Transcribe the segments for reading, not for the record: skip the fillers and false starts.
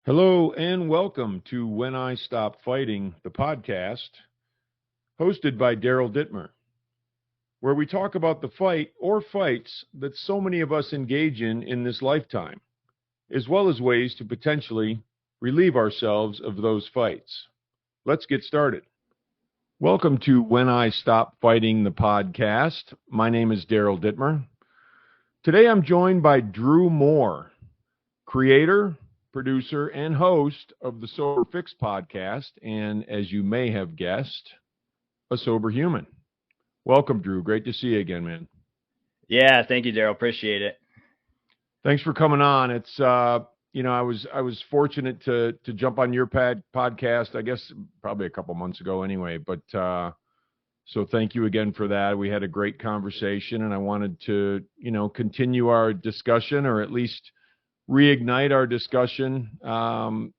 Hello and welcome to When I Stop Fighting, the podcast, hosted by Daryl Dittmer, where we talk about the fight or fights that so many of us engage in this lifetime, as well as ways to potentially relieve ourselves of those fights. Let's get started. Welcome to When I Stop Fighting, the podcast. My name is Daryl Dittmer. Today I'm joined by Drew Moore, creator, producer, and host of the FixPodcast, and as you may have guessed, a sober human. Welcome, Drew. Great to see you again, man. Yeah, thank you, Daryl. Appreciate it. Thanks for coming on. It's I was fortunate to jump on your podcast. I guess probably a couple months ago, anyway. But so thank you again for that. We had a great conversation, and I wanted to continue our discussion, or at least reignite our discussion, around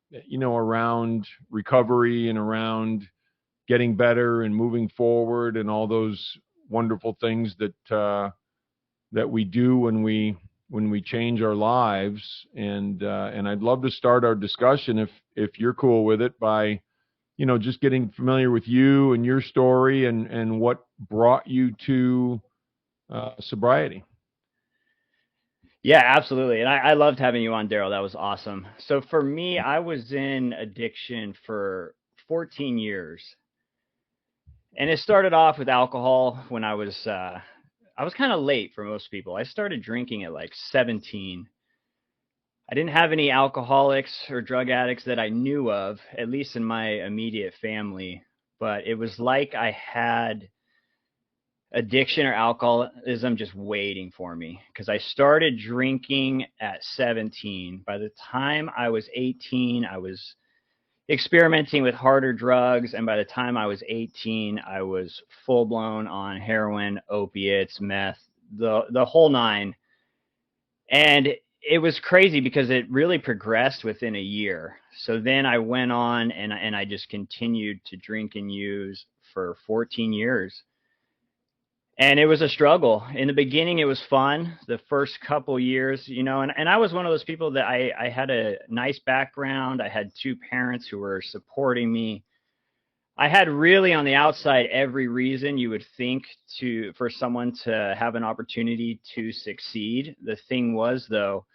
recovery and around getting better and moving forward and all those wonderful things that we do when we change our lives. And I'd love to start our discussion, if you're cool with it, by just getting familiar with you and your story and what brought you to sobriety. Yeah, absolutely. And I loved having you on, Daryl. That was awesome. So for me, I was in addiction for 14 years. And it started off with alcohol when I was kind of late for most people. I started drinking at like 17. I didn't have any alcoholics or drug addicts that I knew of, at least in my immediate family. But it was like I had addiction or alcoholism just waiting for me, because I started drinking at 17. By the time I was 18, I was experimenting with harder drugs, and by the time I was 18, I was full blown on heroin, opiates, meth, the whole nine. And it was crazy because it really progressed within a year. So then I went on and I just continued to drink and use for 14 years. And it was a struggle. In the beginning, it was fun. The first couple years, and I was one of those people that I had a nice background. I had two parents who were supporting me. I had really on the outside every reason you would think for someone to have an opportunity to succeed. The thing was, though,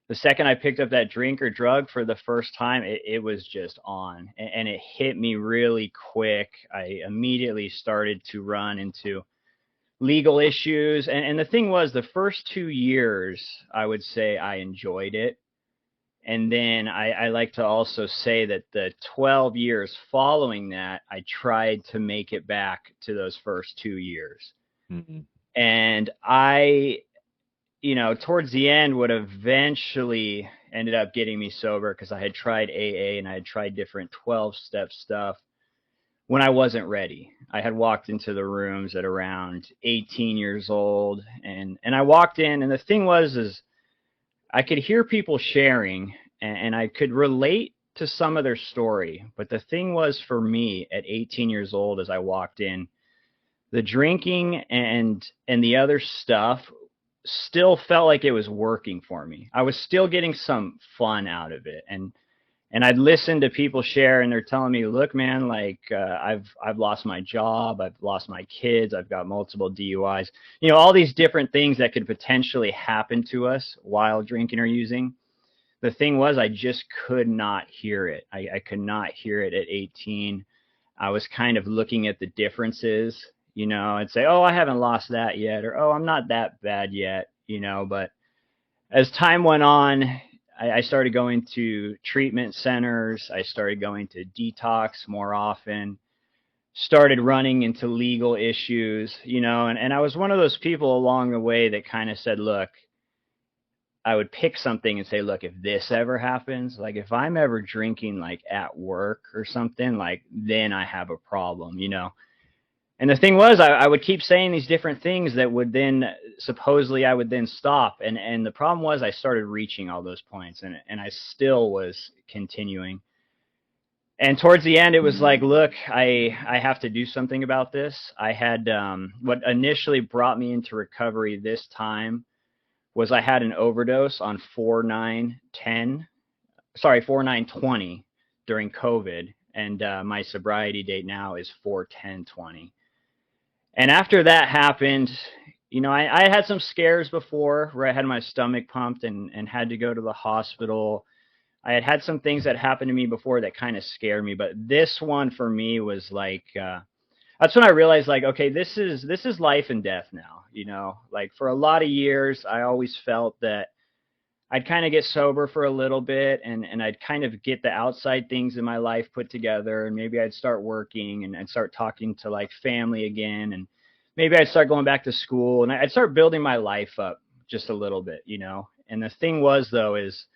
the second I picked up that drink or drug for the first time, it was just on. And it hit me really quick. I immediately started to run into legal issues. And the thing was, the first 2 years, I would say I enjoyed it. And then I like to also say that the 12 years following that, I tried to make it back to those first 2 years. Mm-hmm. And I, towards the end would eventually ended up getting me sober, because I had tried AA and I had tried different 12-step stuff when I wasn't ready. I had walked into the rooms at around 18 years old, and I walked in, and the thing was is I could hear people sharing, and I could relate to some of their story. But the thing was, for me at 18 years old, as I walked in, the drinking and the other stuff still felt like it was working for me. I was still getting some fun out of it. And I'd listen to people share, and they're telling me, look, man, like I've lost my job, I've lost my kids, I've got multiple DUIs, all these different things that could potentially happen to us while drinking or using. The thing was, I just could not hear it. I could not hear it at 18. I was kind of looking at the differences, and say, oh, I haven't lost that yet, or oh, I'm not that bad yet, but as time went on, I started going to treatment centers. I started going to detox more often, started running into legal issues, and I was one of those people along the way that kind of said, look, I would pick something and say, look, if this ever happens, like if I'm ever drinking like at work or something, like then I have a problem, And the thing was, I would keep saying these different things that would then supposedly I would then stop. And the problem was, I started reaching all those points, and I still was continuing. And towards the end, it was like, look, I have to do something about this. I had what initially brought me into recovery this time was I had an overdose on 4/9/10 4/9/20 during COVID, and my sobriety date now is 4/10/20. And after that happened, I had some scares before where I had my stomach pumped and had to go to the hospital. I had some things that happened to me before that kind of scared me, but this one for me was like, that's when I realized, like, okay, this is life and death now. Like, for a lot of years, I always felt that I'd kind of get sober for a little bit, and I'd kind of get the outside things in my life put together, and maybe I'd start working and start talking to like family again, and maybe I'd start going back to school, and I'd start building my life up just a little bit. And the thing was, though, is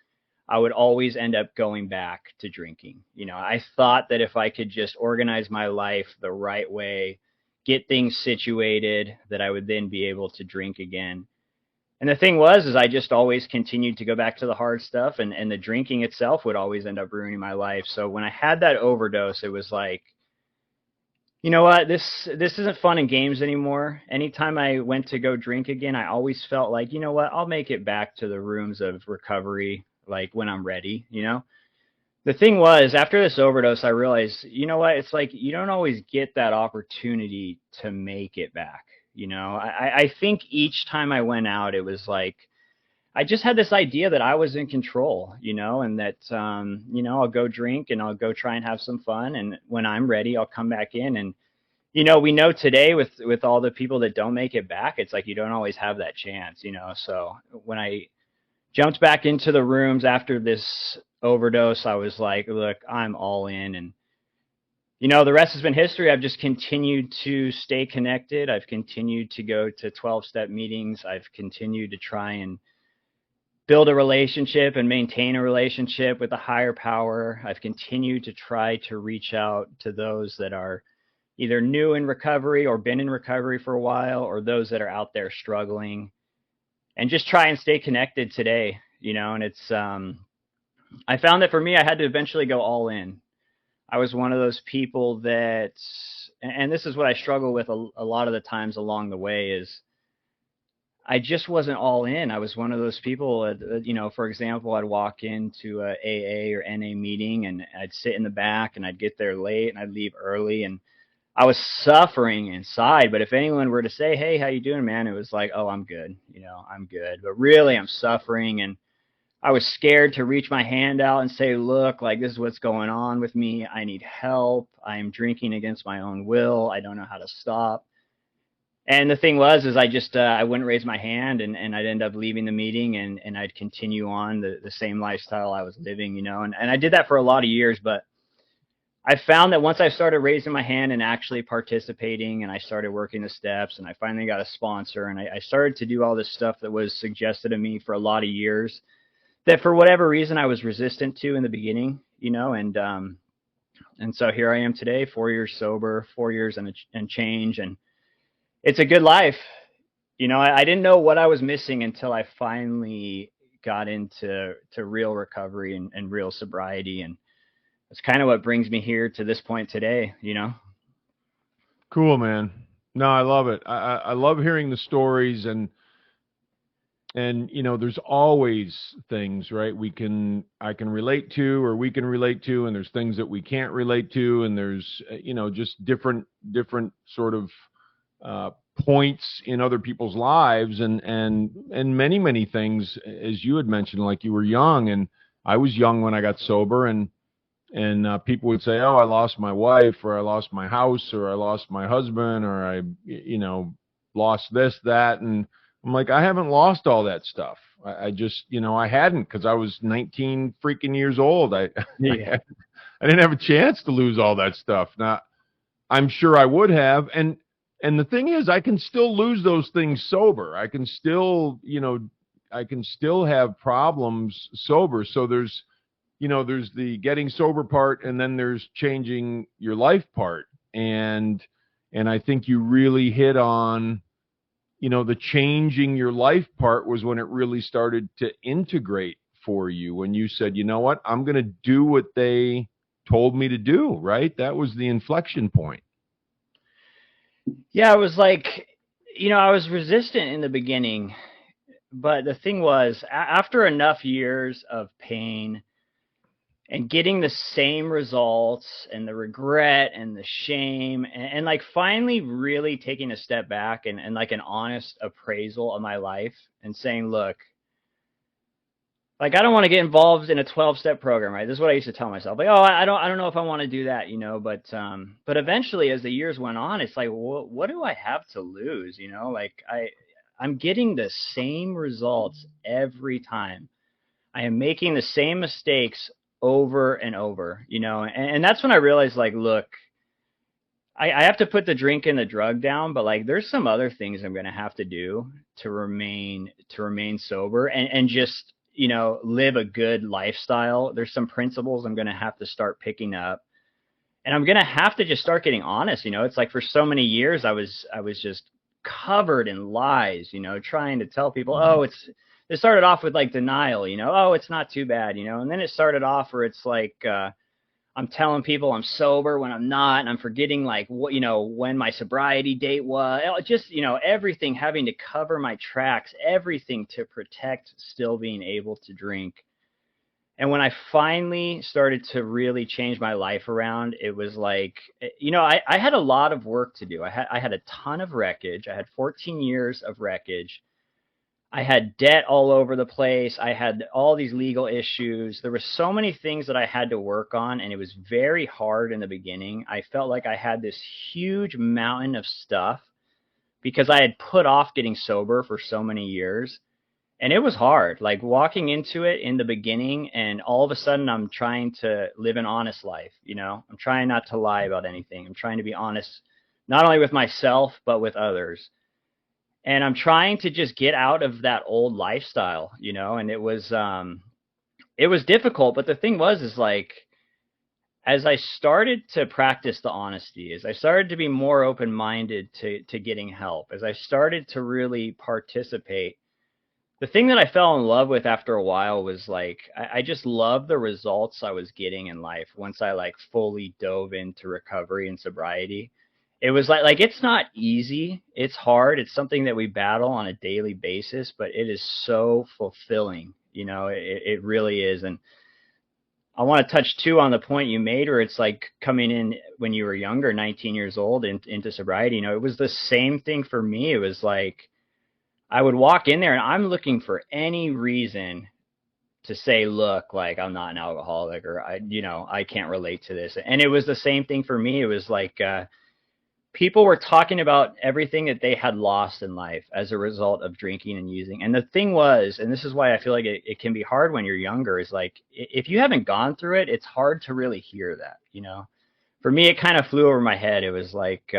I would always end up going back to drinking. I thought that if I could just organize my life the right way, get things situated, that I would then be able to drink again. And the thing was, is I just always continued to go back to the hard stuff, and the drinking itself would always end up ruining my life. So when I had that overdose, it was like, you know what, this isn't fun and games anymore. Anytime I went to go drink again, I always felt like, you know what, I'll make it back to the rooms of recovery, like when I'm ready. The thing was, after this overdose, I realized, you know what, it's like you don't always get that opportunity to make it back. I think each time I went out, it was like I just had this idea that I was in control, and that, I'll go drink and I'll go try and have some fun. And when I'm ready, I'll come back in. And, we know today with all the people that don't make it back, it's like you don't always have that chance. So when I jumped back into the rooms after this overdose, I was like, look, I'm all in. And, the rest has been history. I've just continued to stay connected. I've continued to go to 12-step meetings. I've continued to try and build a relationship and maintain a relationship with a higher power. I've continued to try to reach out to those that are either new in recovery or been in recovery for a while, or those that are out there struggling, and just try and stay connected today. And it's, I found that for me, I had to eventually go all in. I was one of those people that, and this is what I struggle with a lot of the times along the way, is I just wasn't all in. I was one of those people, for example, I'd walk into a AA or NA meeting, and I'd sit in the back, and I'd get there late, and I'd leave early, and I was suffering inside. But if anyone were to say, hey, how you doing, man? It was like, oh, I'm good. I'm good. But really, I'm suffering, and I was scared to reach my hand out and say, look, like, this is what's going on with me. I need help. I am drinking against my own will. I don't know how to stop. And the thing was, is I just, I wouldn't raise my hand, and I'd end up leaving the meeting, and I'd continue on the same lifestyle I was living, and I did that for a lot of years. But I found that once I started raising my hand and actually participating, and I started working the steps, and I finally got a sponsor, and I started to do all this stuff that was suggested to me for a lot of years, that for whatever reason I was resistant to in the beginning, and so here I am today, 4 years sober, 4 years and change, and it's a good life. I didn't know what I was missing until I finally got into real recovery and real sobriety, and that's kind of what brings me here to this point today. Cool, man. No, I love it. I love hearing the stories, and there's always things, right, I can relate to, or we can relate to, and there's things that we can't relate to, and there's just different sort of points in other people's lives, and many things, as you had mentioned, like you were young, and I was young when I got sober, and people would say, oh, I lost my wife, or I lost my house, or I lost my husband, or I lost this, that, and I'm like, I haven't lost all that stuff. I just, I hadn't, because I was 19 freaking years old. Yeah. I didn't have a chance to lose all that stuff. Now, I'm sure I would have, and the thing is, I can still lose those things sober. I can still, have problems sober. So there's the getting sober part, and then there's changing your life part. And I think you really hit on, the changing your life part was when it really started to integrate for you, when you said, you know what, I'm going to do what they told me to do, right? That was the inflection point. Yeah, it was like, I was resistant in the beginning, but the thing was, after enough years of pain and getting the same results and the regret and the shame and like finally really taking a step back and like an honest appraisal of my life and saying, look, like I don't want to get involved in a 12-step program, right? This is what I used to tell myself. Like, oh, I don't know if I want to do that, but eventually as the years went on, it's like, what do I have to lose? Like I'm getting the same results every time. I am making the same mistakes over and over, and that's when I realized, like, look, I have to put the drink and the drug down, but like there's some other things I'm going to have to do to remain sober and just, live a good lifestyle. There's some principles I'm going to have to start picking up, and I'm going to have to just start getting honest. It's like for so many years I was just covered in lies, trying to tell people, oh, it started off with like denial, oh, it's not too bad, and then it started off where it's like, I'm telling people I'm sober when I'm not, and I'm forgetting like what, when my sobriety date was, just, everything, having to cover my tracks, everything to protect still being able to drink. And when I finally started to really change my life around, it was like, I had a lot of work to do. I had a ton of wreckage. I had 14 years of wreckage. I had debt all over the place. I had all these legal issues. There were so many things that I had to work on, and it was very hard in the beginning. I felt like I had this huge mountain of stuff because I had put off getting sober for so many years. And it was hard, like walking into it in the beginning, and all of a sudden I'm trying to live an honest life. I'm trying not to lie about anything. I'm trying to be honest, not only with myself, but with others. And I'm trying to just get out of that old lifestyle, and it was difficult. But the thing is like, as I started to practice the honesty, as I started to be more open-minded to getting help, as I started to really participate, the thing that I fell in love with after a while was like, I just loved the results I was getting in life once I like fully dove into recovery and sobriety. It was like it's not easy. It's hard. It's something that we battle on a daily basis, but it is so fulfilling. It really is. And I want to touch too on the point you made where it's like coming in when you were younger, 19 years old into sobriety. It was the same thing for me. It was like, I would walk in there and I'm looking for any reason to say, look, like I'm not an alcoholic, or I can't relate to this. And it was the same thing for me. It was like, people were talking about everything that they had lost in life as a result of drinking and using. And the thing was, and this is why I feel like it can be hard when you're younger, is like, if you haven't gone through it, it's hard to really hear that, For me, it kind of flew over my head. It was like,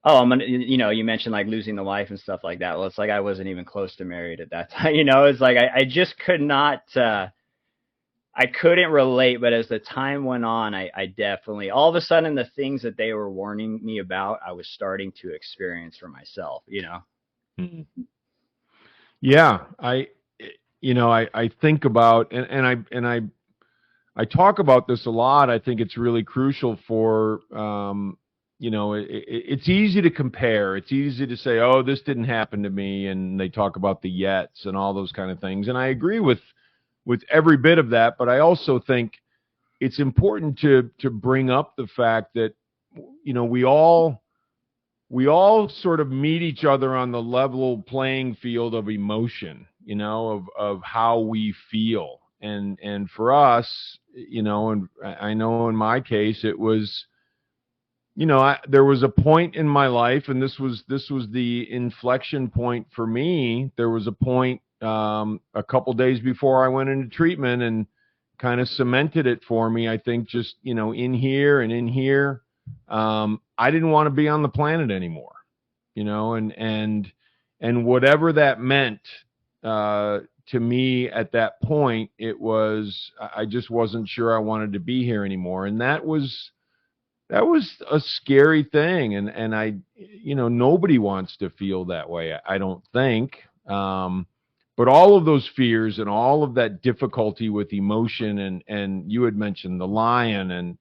oh, I'm gonna, you mentioned like losing the wife and stuff like that. Well, it's like I wasn't even close to married at that time. It's like I just could not, I couldn't relate. But as the time went on, I definitely, all of a sudden, the things that they were warning me about, I was starting to experience for myself. Yeah, I think about, and I talk about this a lot. I think it's really crucial for, it's easy to compare. It's easy to say, oh, this didn't happen to me. And they talk about the yets and all those kind of things. And I agree with every bit of that. But I also think it's important to bring up the fact that, we all sort of meet each other on the level playing field of emotion, of how we feel. And for us, and I know in my case, it was, there was a point in my life, and this was the inflection point for me. There was a point a couple days before I went into treatment, and kind of cemented it for me. I think just in here and in here, I didn't want to be on the planet anymore, and whatever that meant to me at that point, it was, I just wasn't sure I wanted to be here anymore, and that was a scary thing. And I, nobody wants to feel that way, I don't think. But all of those fears and all of that difficulty with emotion, and you had mentioned the lion, and,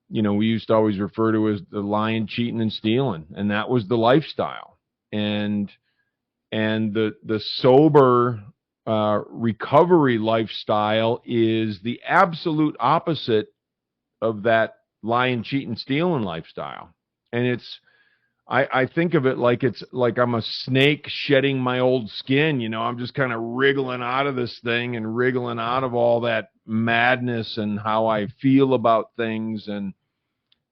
we used to always refer to as the lion cheating and stealing, and that was the lifestyle. And the sober recovery lifestyle is the absolute opposite of that lying, cheating, stealing lifestyle. And I think of it like it's like I'm a snake shedding my old skin. I'm just kind of wriggling out of this thing and wriggling out of all that madness and how I feel about things and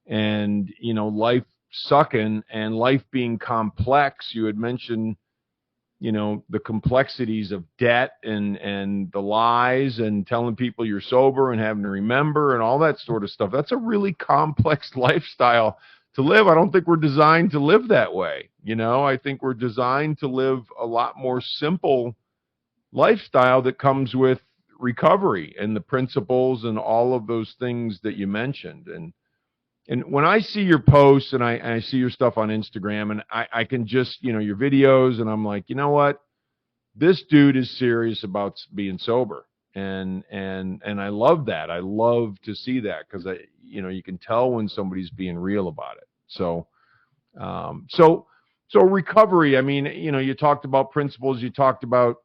life sucking and life being complex. You had mentioned the complexities of debt and the lies and telling people you're sober and having to remember and all that sort of stuff. That's a really complex lifestyle to live. I don't think we're designed to live that way. I think we're designed to live a lot more simple lifestyle that comes with recovery and the principles and all of those things that you mentioned. And when I see your posts and I see your stuff on Instagram and I can just, your videos, and I'm like, you know what? This dude is serious about being sober. And I love that. I love to see that because you can tell when somebody's being real about it. So recovery, I mean, you talked about principles, you talked about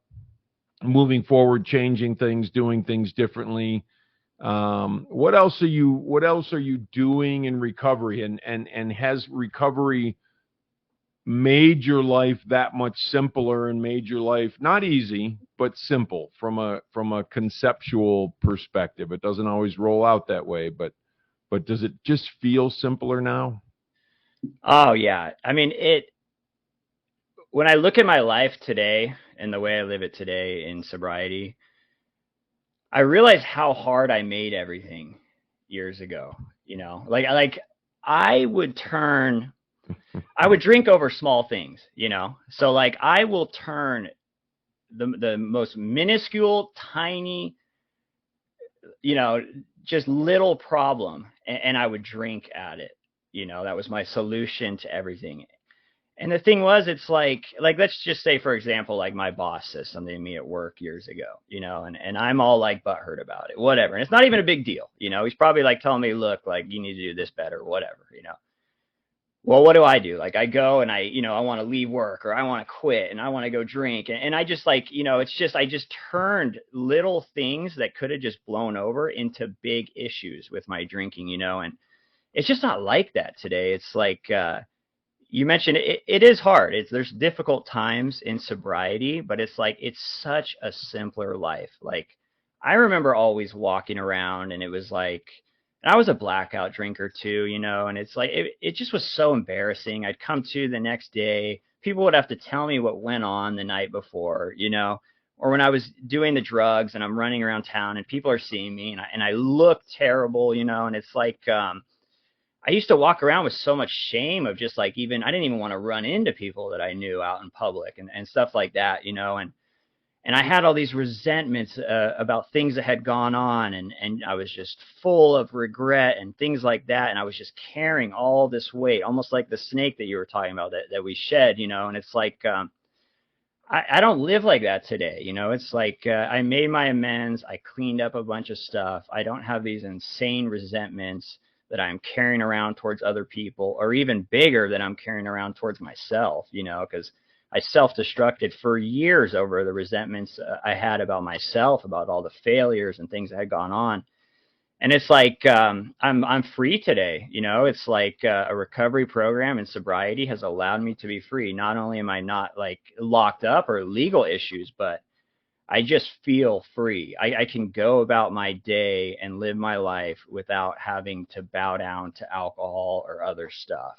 moving forward, changing things, doing things differently. What else are you doing in recovery, and has recovery made your life that much simpler and made your life not easy but simple from a conceptual perspective? It doesn't always roll out that way, but does it just feel simpler now? Oh yeah. I mean, when I look at my life today and the way I live it today in sobriety, I realize how hard I made everything years ago. Like I would drink over small things. So like I will turn the most minuscule, tiny, just little problem, and I would drink at it. That was my solution to everything. And the thing was, it's like let's just say, for example, like my boss says something to me at work years ago, and I'm all like butthurt about it, whatever. And it's not even a big deal, he's probably like telling me, look, like you need to do this better, whatever. Well, what do? Like I go and I want to leave work, or I want to quit and I want to go drink. And I just like, I just turned little things that could have just blown over into big issues with my drinking, and it's just not like that today. It's like, you mentioned it is hard. There's difficult times in sobriety, but it's like, it's such a simpler life. Like I remember always walking around and it was like, and I was a blackout drinker too, and it's like, it just was so embarrassing. I'd come to the next day, people would have to tell me what went on the night before, or when I was doing the drugs and I'm running around town and people are seeing me and I look terrible, and it's like, I used to walk around with so much shame of just like, I didn't even want to run into people that I knew out in public and stuff like that, and I had all these resentments about things that had gone on, and I was just full of regret and things like that. And I was just carrying all this weight, almost like the snake that you were talking about that we shed, and it's like, I don't live like that today. It's like, I made my amends. I cleaned up a bunch of stuff. I don't have these insane resentments that I'm carrying around towards other people, or even bigger, that I'm carrying around towards myself, because I self-destructed for years over the resentments I had about myself, about all the failures and things that had gone on. And it's like, I'm free today. It's like a recovery program and sobriety has allowed me to be free. Not only am I not like locked up or legal issues, but I just feel free. I can go about my day and live my life without having to bow down to alcohol or other stuff.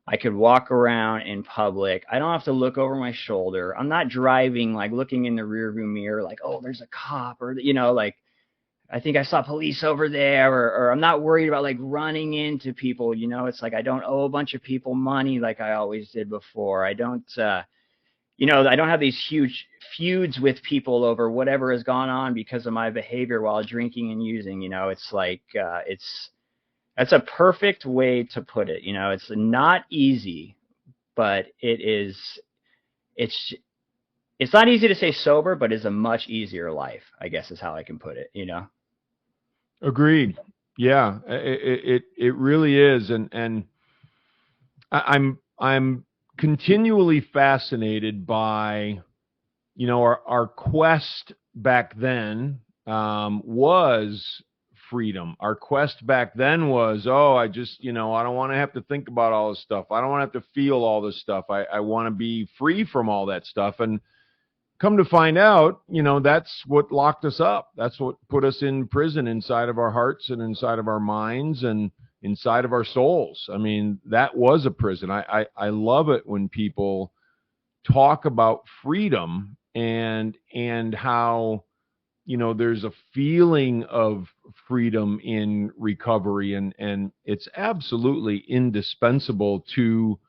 I could walk around in public. I don't have to look over my shoulder. I'm not driving, like looking in the rearview mirror, like, oh, there's a cop, or, like, I think I saw police over there, or I'm not worried about like running into people. It's like, I don't owe a bunch of people money like I always did before. I don't, I don't have these huge feuds with people over whatever has gone on because of my behavior while drinking and using. It's like, that's a perfect way to put it. It's not easy, but it's not easy to stay sober, but it's a much easier life, I guess is how I can put it, Agreed. Yeah, it really is. And I'm continually fascinated by our quest back then was freedom. Our quest back then was, I just, I don't want to have to think about all this stuff. I don't want to have to feel all this stuff. I want to be free from all that stuff. And come to find out, that's what locked us up. That's what put us in prison inside of our hearts and inside of our minds and inside of our souls. I mean, that was a prison. I love it when people talk about freedom and how, there's a feeling of freedom in recovery, and it's absolutely indispensable to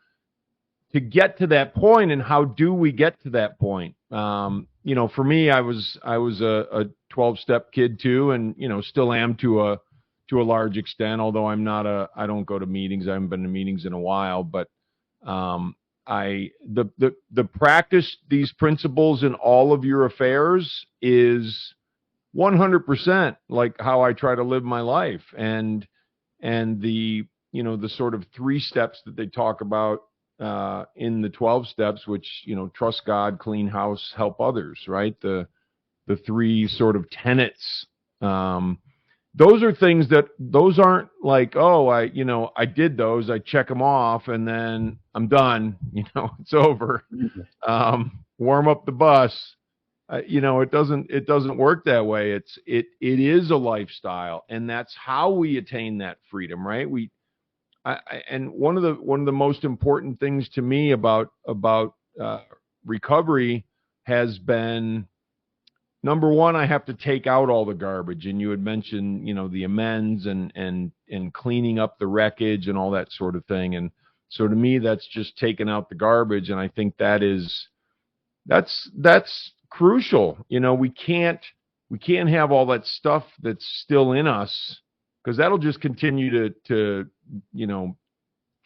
get to that point. And how do we get to that point? For me, I was a 12-step kid too, and still am to a large extent, although I don't go to meetings. I haven't been to meetings in a while, but the practice these principles in all of your affairs is 100% like how I try to live my life. And the sort of 3 steps that they talk about in the 12 steps, which, trust God, clean house, help others, right? The 3 sort of tenets. Those are things those aren't like, I did those, I check them off and then I'm done, it's over. Warm up the bus. It doesn't work that way. It is a lifestyle, and that's how we attain that freedom, right? And one of the most important things to me about recovery has been, number one, I have to take out all the garbage. And you had mentioned, the amends and cleaning up the wreckage and all that sort of thing. And so to me, that's just taking out the garbage. And I think that's crucial. We can't have all that stuff that's still in us, because that'll just continue to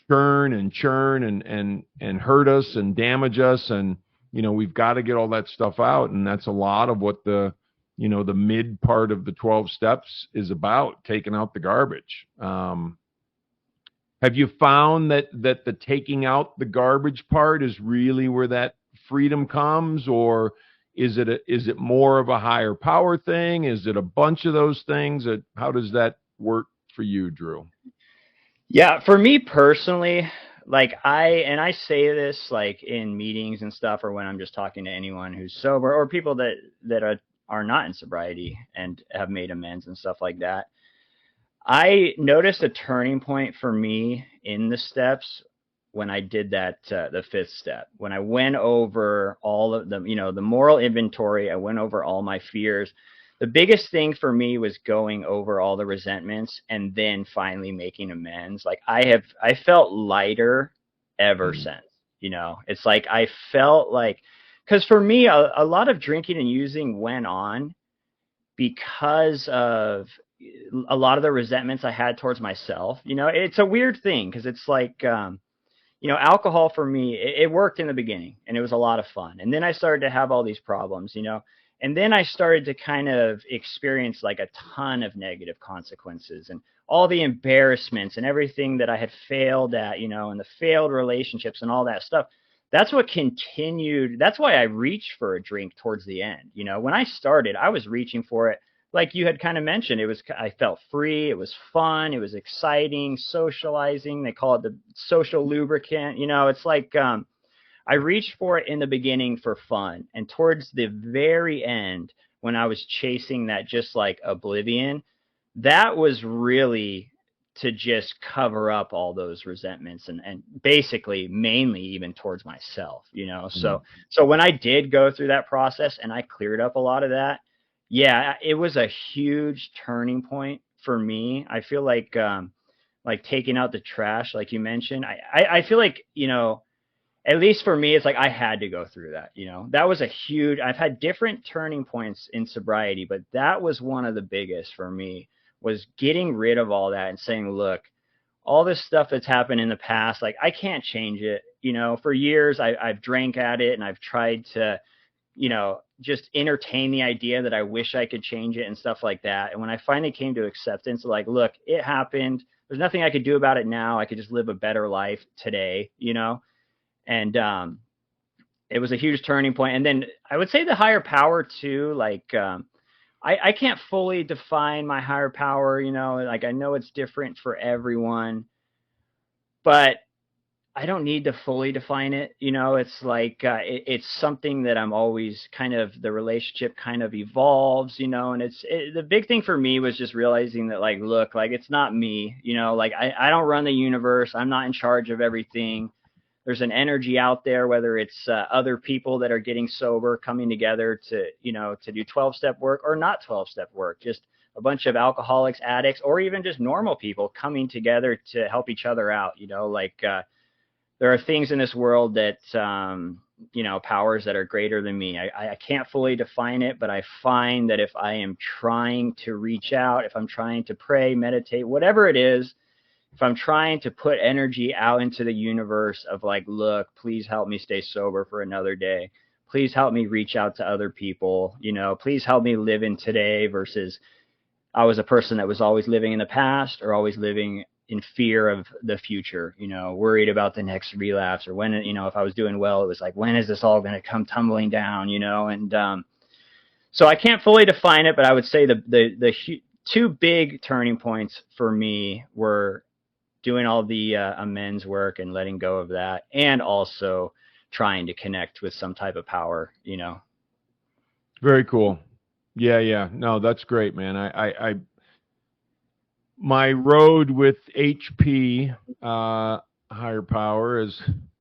churn and hurt us and damage us. And we've got to get all that stuff out. And that's a lot of what the mid part of the 12 steps is about, taking out the garbage. Have you found that the taking out the garbage part is really where that freedom comes, or is it more of a higher power thing? Is it a bunch of those things? How does that work for you, Drew? Yeah, for me personally, like I say this like in meetings and stuff, or when I'm just talking to anyone who's sober, or people that are not in sobriety and have made amends and stuff like that. I noticed a turning point for me in the steps when I did that, the 5th step, when I went over all of them, the moral inventory. I went over all my fears. The biggest thing for me was going over all the resentments and then finally making amends. Like I felt lighter ever since, it's like, I felt like, because for me, a lot of drinking and using went on because of a lot of the resentments I had towards myself. It's a weird thing, because it's like, alcohol for me, it worked in the beginning and it was a lot of fun. And then I started to have all these problems, and then I started to kind of experience like a ton of negative consequences and all the embarrassments and everything that I had failed at, and the failed relationships and all that stuff. That's what continued. That's why I reached for a drink towards the end. When I started, I was reaching for it. Like you had kind of mentioned, I felt free. It was fun. It was exciting, socializing. They call it the social lubricant. It's like, I reached for it in the beginning for fun. And towards the very end, when I was chasing that just like oblivion, that was really to just cover up all those resentments and basically mainly even towards myself, So when I did go through that process and I cleared up a lot of that, yeah, it was a huge turning point for me. I feel like taking out the trash, like you mentioned, I feel like, at least for me, it's like I had to go through that. That was I've had different turning points in sobriety, but that was one of the biggest for me, was getting rid of all that and saying, look, all this stuff that's happened in the past, like I can't change it. For years I've drank at it and I've tried to, just entertain the idea that I wish I could change it and stuff like that. And when I finally came to acceptance, like, look, it happened. There's nothing I could do about it now. I could just live a better life today, And it was a huge turning point. And then I would say the higher power too, like, I can't fully define my higher power, like I know it's different for everyone, but I don't need to fully define it. It's like, it's something that I'm always kind of, the relationship kind of evolves, and the big thing for me was just realizing that, like, look, like, it's not me, like I don't run the universe. I'm not in charge of everything. There's an energy out there, whether it's other people that are getting sober, coming together to, to do 12-step work or not 12-step work, just a bunch of alcoholics, addicts, or even just normal people coming together to help each other out, like, there are things in this world that, powers that are greater than me. I can't fully define it, but I find that if I am trying to reach out, if I'm trying to pray, meditate, whatever it is, if I'm trying to put energy out into the universe of like, look, please help me stay sober for another day. Please help me reach out to other people. Please help me live in today versus I was a person that was always living in the past or always living in fear of the future, worried about the next relapse or when, if I was doing well, it was like, when is this all going to come tumbling down, and so I can't fully define it, but I would say the two big turning points for me were doing all the amends work and letting go of that, and also trying to connect with some type of power, Very cool. Yeah. No, that's great, man. I my road with HP, higher power,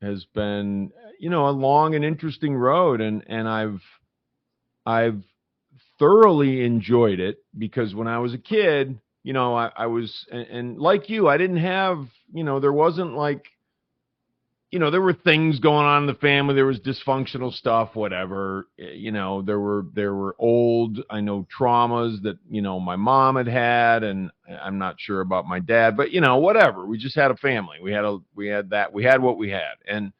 has been, a long and interesting road, and I've thoroughly enjoyed it because when I was a kid, I was, and like you, I didn't have, there wasn't like, there were things going on in the family. There was dysfunctional stuff, whatever. There were old, I know, traumas that, my mom had, and I'm not sure about my dad, but whatever. We just had a family. We had what we had.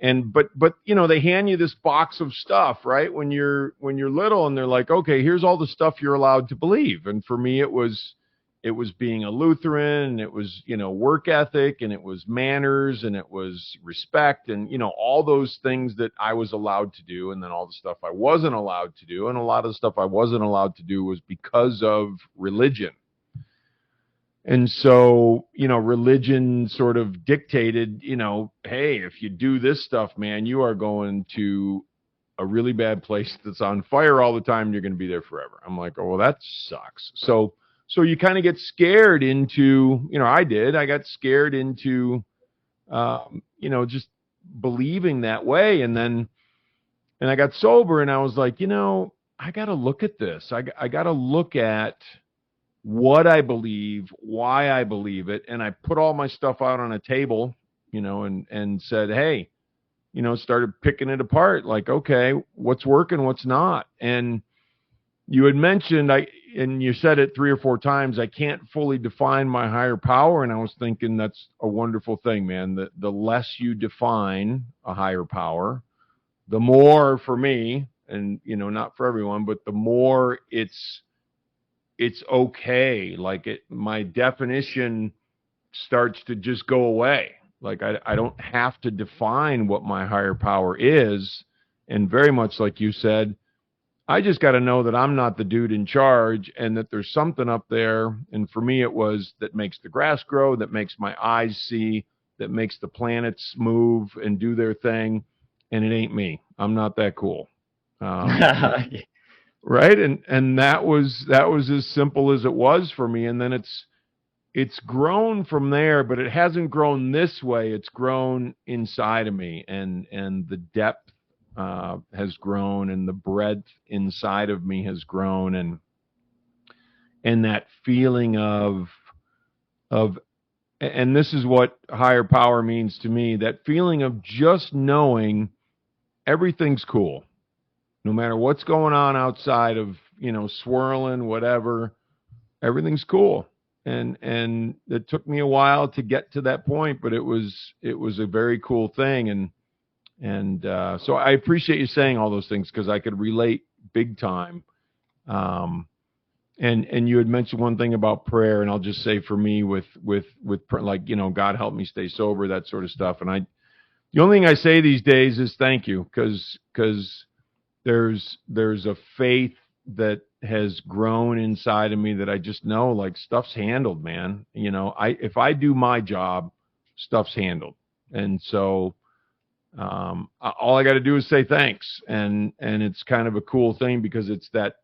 But they hand you this box of stuff, right? When you're little, and they're like, okay, here's all the stuff you're allowed to believe. And for me, it was being a Lutheran, and it was, work ethic, and it was manners, and it was respect, and, all those things that I was allowed to do. And then all the stuff I wasn't allowed to do. And a lot of the stuff I wasn't allowed to do was because of religion. And so, religion sort of dictated, hey, if you do this stuff, man, you are going to a really bad place that's on fire all the time. You're going to be there forever. I'm like, oh, well, that sucks. So you kind of get scared into, I got scared into, just believing that way. And I got sober, and I was like, I got to look at this. I got to look at what I believe, why I believe it. And I put all my stuff out on a table, and said, hey, started picking it apart. Like, okay, what's working, what's not. And you had mentioned, and you said it 3 or 4 times, I can't fully define my higher power. And I was thinking that's a wonderful thing, man. The less you define a higher power, the more, for me, and, not for everyone, but the more it's okay. Like, my definition starts to just go away. Like, I don't have to define what my higher power is. And very much like you said, I just got to know that I'm not the dude in charge, and that there's something up there. And for me, it was that makes the grass grow, that makes my eyes see, that makes the planets move and do their thing. And it ain't me. I'm not that cool. Right. And that was as simple as it was for me. And then it's grown from there, but it hasn't grown this way. It's grown inside of me, and the depth has grown, and the breadth inside of me has grown, and that feeling of, and this is what higher power means to me, that feeling of just knowing everything's cool, no matter what's going on outside of, swirling, whatever, everything's cool. And it took me a while to get to that point, but it was a very cool thing. And so I appreciate you saying all those things, because I could relate big time. And you had mentioned one thing about prayer, and I'll just say for me with like, God help me stay sober, that sort of stuff. And The only thing I say these days is thank you, because there's a faith that has grown inside of me that I just know, like, stuff's handled, man. If I do my job, stuff's handled. And so all I got to do is say thanks, and it's kind of a cool thing, because it's that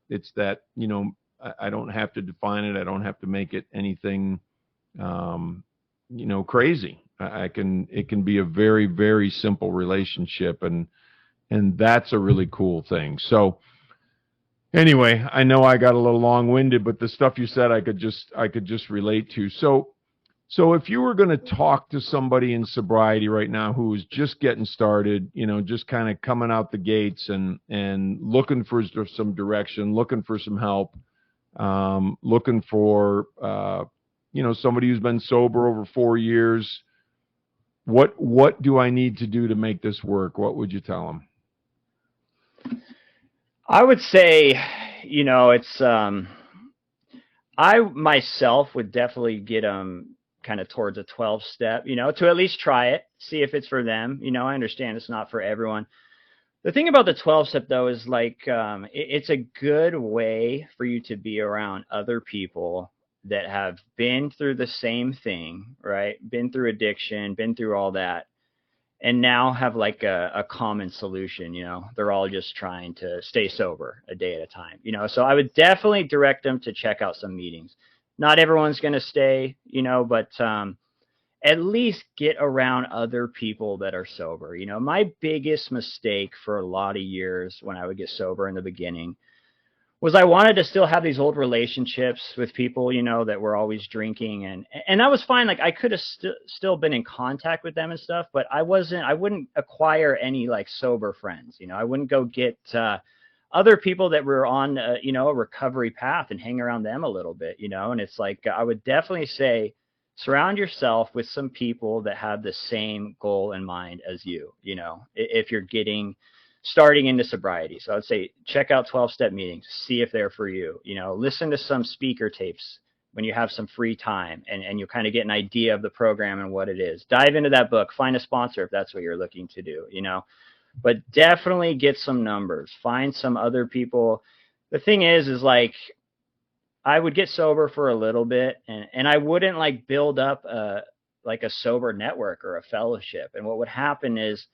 I don't have to define it. I don't have to make it anything crazy. It can be a very, very simple relationship, and that's a really cool thing. So anyway, I know I got a little long-winded, but the stuff you said I could just relate to. So if you were going to talk to somebody in sobriety right now who is just getting started, just kind of coming out the gates and looking for some direction, looking for some help, looking for somebody who's been sober over 4 years, what do I need to do to make this work? What would you tell them? I would say, it's I myself would definitely get them kind of towards a 12 step, to at least try it, see if it's for them. I understand it's not for everyone. The thing about the 12 step though is like it's a good way for you to be around other people that have been through the same thing, right? Been through addiction, been through all that, and now have like a common solution. They're all just trying to stay sober a day at a time. So I would definitely direct them to check out some meetings. Not everyone's going to stay, but at least get around other people that are sober. My biggest mistake for a lot of years when I would get sober in the beginning was I wanted to still have these old relationships with people, that were always drinking, and that was fine. Like I could have still been in contact with them and stuff, but I wouldn't acquire any like sober friends. I wouldn't go get other people that were on, a recovery path and hang around them a little bit, and it's like, I would definitely say, surround yourself with some people that have the same goal in mind as you, if you're starting into sobriety. So I'd say check out 12-step meetings, see if they're for you. Listen to some speaker tapes when you have some free time, and you'll kind of get an idea of the program and what it is. Dive into that book, find a sponsor if that's what you're looking to do, but definitely get some numbers, find some other people. The thing is like, I would get sober for a little bit, and I wouldn't like build up like a sober network or a fellowship. And what would happen is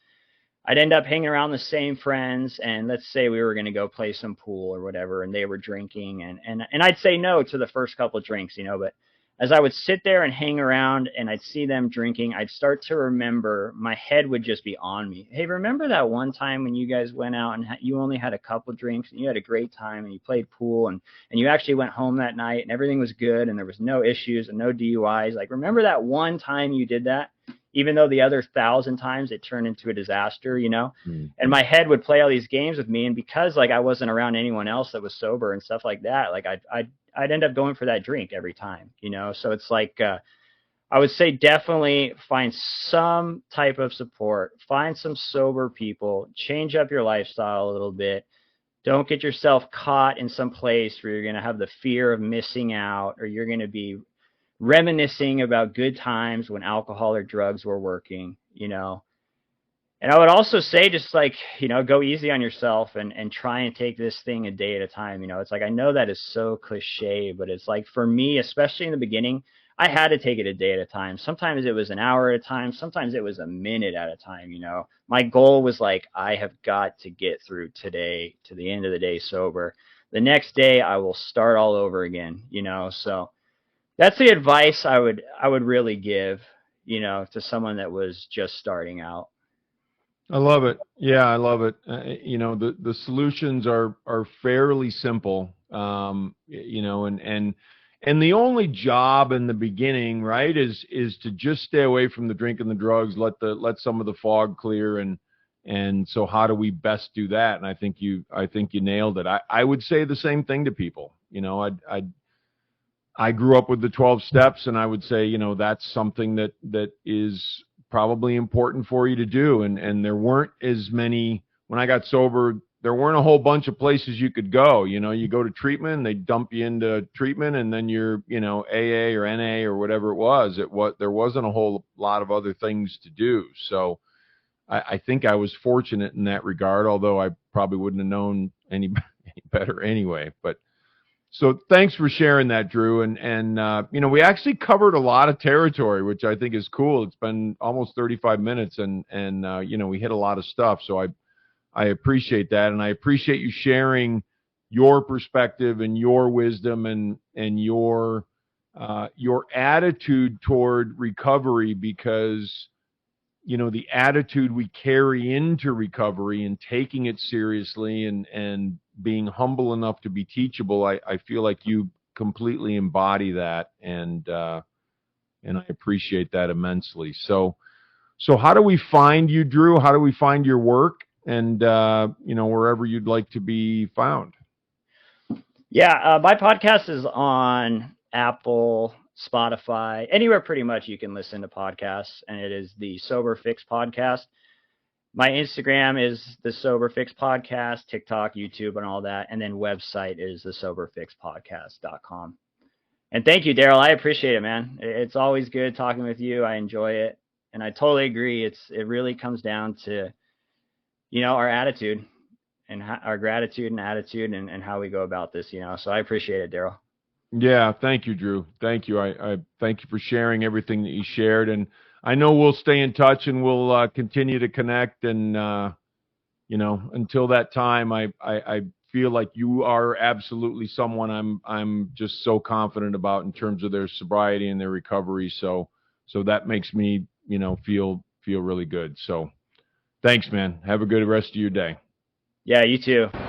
I'd end up hanging around the same friends, and let's say we were going to go play some pool or whatever, and they were drinking, and I'd say no to the first couple of drinks, but as I would sit there and hang around and I'd see them drinking, I'd start to remember, my head would just be on me. Hey, remember that one time when you guys went out and you only had a couple drinks and you had a great time and you played pool and you actually went home that night and everything was good and there was no issues and no DUIs. Like, remember that one time you did that? Even though the other 1,000 times it turned into a disaster, Mm-hmm. And my head would play all these games with me. And because like I wasn't around anyone else that was sober and stuff like that, like I'd end up going for that drink every time, So it's like, I would say definitely find some type of support, find some sober people, change up your lifestyle a little bit. Don't get yourself caught in some place where you're going to have the fear of missing out, or you're going to be reminiscing about good times when alcohol or drugs were working, And I would also say just like, go easy on yourself and try and take this thing a day at a time. It's like, I know that is so cliche, but it's like for me, especially in the beginning, I had to take it a day at a time. Sometimes it was an hour at a time. Sometimes it was a minute at a time. My goal was like, I have got to get through today to the end of the day sober. The next day I will start all over again, so that's the advice I would really give, to someone that was just starting out. I love it. Yeah, I love it. The solutions are fairly simple. And the only job in the beginning, right, is to just stay away from the drink and the drugs. Let some of the fog clear, and so how do we best do that? And I think you nailed it. I would say the same thing to people. I grew up with the 12 steps, and I would say, that's something that is probably important for you to do. And there weren't as many, when I got sober, there weren't a whole bunch of places you could go. You go to treatment, and they dump you into treatment, and then you're, AA or NA or whatever it was. There wasn't a whole lot of other things to do. So I think I was fortunate in that regard, although I probably wouldn't have known any better anyway. But so thanks for sharing that, Drew. And you know, we actually covered a lot of territory, which I think is cool. It's been almost 35 minutes, and you know, we hit a lot of stuff. So I appreciate that, and I appreciate you sharing your perspective and your wisdom and your attitude toward recovery, because you know, the attitude we carry into recovery and taking it seriously and being humble enough to be teachable, I feel like you completely embody that, and I appreciate that immensely. So how do we find you, Drew? How do we find your work? And you know, wherever you'd like to be found. Yeah, my podcast is on Apple, Spotify, anywhere pretty much you can listen to podcasts, and it is the Sober Fix Podcast. My Instagram is the Sober Fix Podcast, TikTok, YouTube, and all that, and then website is the soberfixpodcast.com. And thank you, Daryl. I appreciate it, man. It's always good talking with you. I enjoy it, and I totally agree. It really comes down to, you know, our attitude and our gratitude and attitude and how we go about this, you know. So I appreciate it, Daryl. Yeah, thank you, Drew. Thank you. I thank you for sharing everything that you shared, and I know we'll stay in touch and we'll continue to connect. And you know, until that time, I feel like you are absolutely someone I'm just so confident about in terms of their sobriety and their recovery. So that makes me, you know, feel really good. So thanks, man. Have a good rest of your day. Yeah, you too.